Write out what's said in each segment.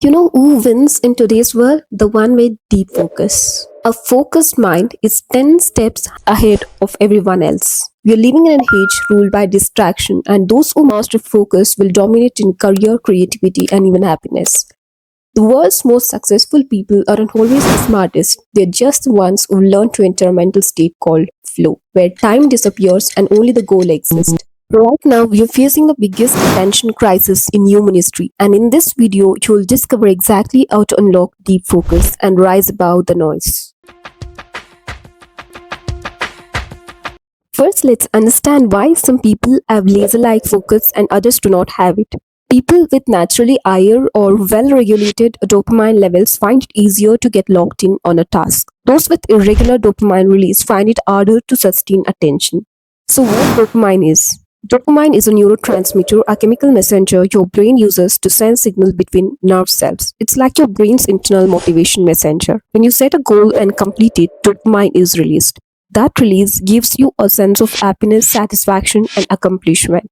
You know who wins in today's world? The one with deep focus. A focused mind is 10 steps ahead of everyone else. We are living in an age ruled by distraction, and those who master focus will dominate in career, creativity, and even happiness. The world's most successful people aren't always the smartest, they're just the ones who learn to enter a mental state called flow, where time disappears and only the goal exists. Right now, we are facing the biggest attention crisis in human history, and in this video, you'll discover exactly how to unlock deep focus and rise above the noise. First, let's understand why some people have laser like focus and others do not have it. People with naturally higher or well regulated dopamine levels find it easier to get locked in on a task. Those with irregular dopamine release find it harder to sustain attention. So, what dopamine is? Dopamine is a neurotransmitter, a chemical messenger your brain uses to send signals between nerve cells. It's like your brain's internal motivation messenger. When you set a goal and complete it, dopamine is released. That release gives you a sense of happiness, satisfaction, and accomplishment.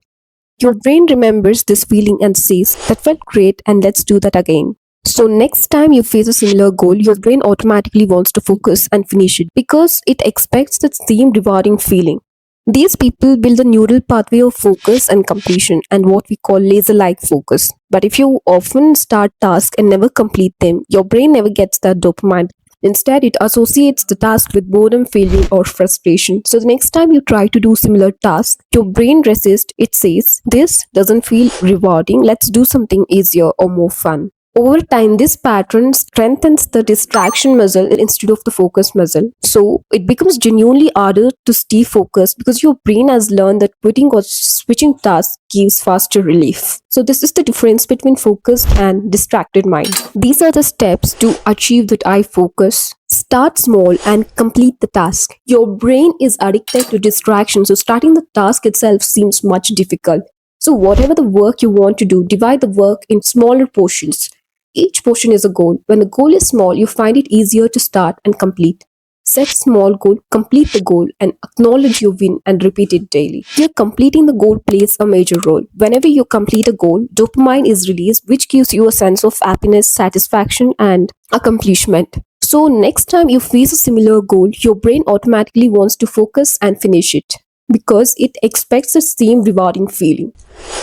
Your brain remembers this feeling and says, "That felt great, and let's do that again." So, next time you face a similar goal, your brain automatically wants to focus and finish it because it expects the same rewarding feeling. These people build a neural pathway of focus and completion and what we call laser like focus. But if you often start tasks and never complete them, your brain never gets that dopamine. Instead, it associates the task with boredom, failure, or frustration. So the next time you try to do similar tasks, your brain resists. It says, "This doesn't feel rewarding. Let's do something easier or more fun." Over time, this pattern strengthens the distraction muscle instead of the focus muscle. So it becomes genuinely harder to stay focused because your brain has learned that quitting or switching tasks gives faster relief. So this is the difference between focused and distracted mind. These are the steps to achieve that eye focus. Start small and complete the task. Your brain is addicted to distraction, so starting the task itself seems much difficult. So whatever the work you want to do, divide the work in smaller portions. Each portion is a goal. When the goal is small, you find it easier to start and complete. Set small goal, complete the goal, and acknowledge your win and repeat it daily. Here, completing the goal plays a major role. Whenever you complete a goal, dopamine is released, which gives you a sense of happiness, satisfaction, and accomplishment. So, next time you face a similar goal, your brain automatically wants to focus and finish it because it expects the same rewarding feeling.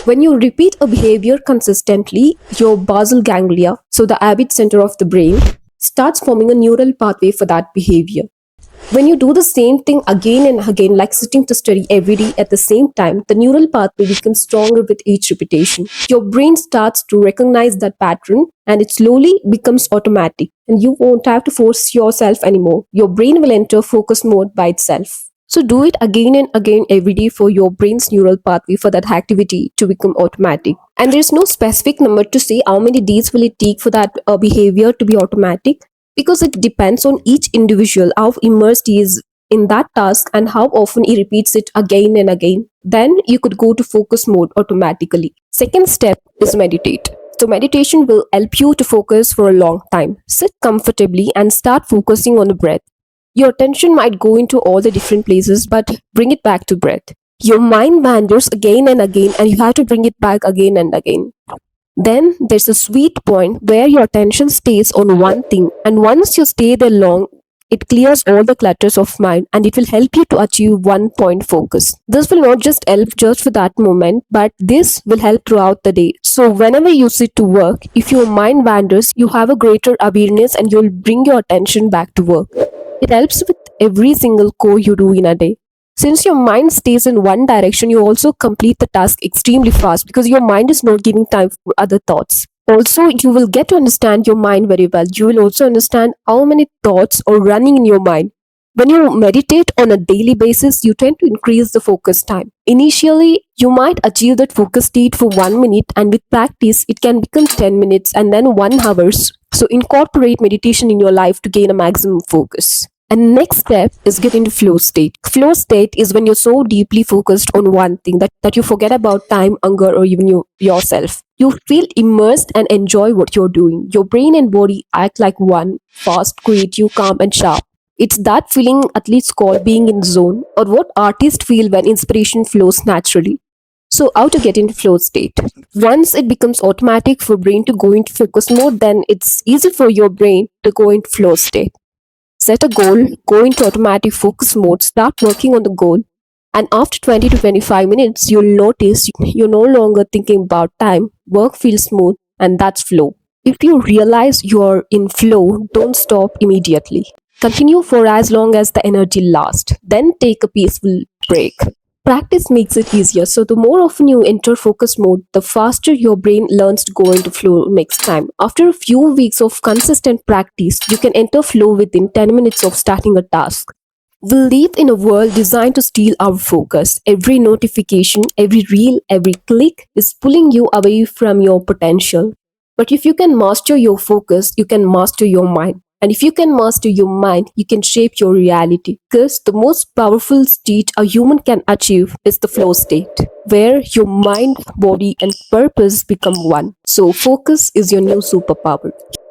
When you repeat a behavior consistently, your basal ganglia, so the habit center of the brain, starts forming a neural pathway for that behavior. When you do the same thing again and again, like sitting to study every day at the same time, the neural pathway becomes stronger with each repetition. Your brain starts to recognize that pattern and it slowly becomes automatic, and you won't have to force yourself anymore. Your brain will enter focus mode by itself. So do it again and again every day for your brain's neural pathway for that activity to become automatic. And there's no specific number to say how many days will it take for that behavior to be automatic, because it depends on each individual, how immersed he is in that task and how often he repeats it again and again. Then you could go to focus mode automatically. Second step is meditate. So meditation will help you to focus for a long time. Sit comfortably and start focusing on the breath. Your attention might go into all the different places, but bring it back to breath. Your mind wanders again and again, and you have to bring it back again and again. Then there's a sweet point where your attention stays on one thing, and once you stay there long, it clears all the clutters of mind and it will help you to achieve one point focus. This will not just help just for that moment, but this will help throughout the day. So, whenever you sit to work, if your mind wanders, you have a greater awareness and you'll bring your attention back to work. It helps with every single core you do in a day. Since your mind stays in one direction, you also complete the task extremely fast because your mind is not giving time for other thoughts. Also, you will get to understand your mind very well. You will also understand how many thoughts are running in your mind. When you meditate on a daily basis, you tend to increase the focus time. Initially, you might achieve that focus state for 1 minute, and with practice, it can become 10 minutes and then 1 hour. So, incorporate meditation in your life to gain a maximum focus. And next step is get into flow state. Flow state is when you're so deeply focused on one thing that you forget about time, hunger, or even yourself. You feel immersed and enjoy what you're doing. Your brain and body act like one, fast, creative, calm, and sharp. It's that feeling athletes call being in zone, or what artists feel when inspiration flows naturally. So, how to get into flow state? Once it becomes automatic for brain to go into focus mode, then it's easy for your brain to go into flow state. Set a goal, go into automatic focus mode, start working on the goal, and after 20 to 25 minutes, you'll notice you're no longer thinking about time, work feels smooth, and that's flow. If you realize you're in flow, don't stop immediately. Continue for as long as the energy lasts, then take a peaceful break. Practice makes it easier, so the more often you enter focus mode, the faster your brain learns to go into flow next time. After a few weeks of consistent practice, you can enter flow within 10 minutes of starting a task. We live in a world designed to steal our focus. Every notification, every reel, every click is pulling you away from your potential. But if you can master your focus, you can master your mind. And if you can master your mind, you can shape your reality. Because the most powerful state a human can achieve is the flow state, where your mind, body, and purpose become one. So, focus is your new superpower.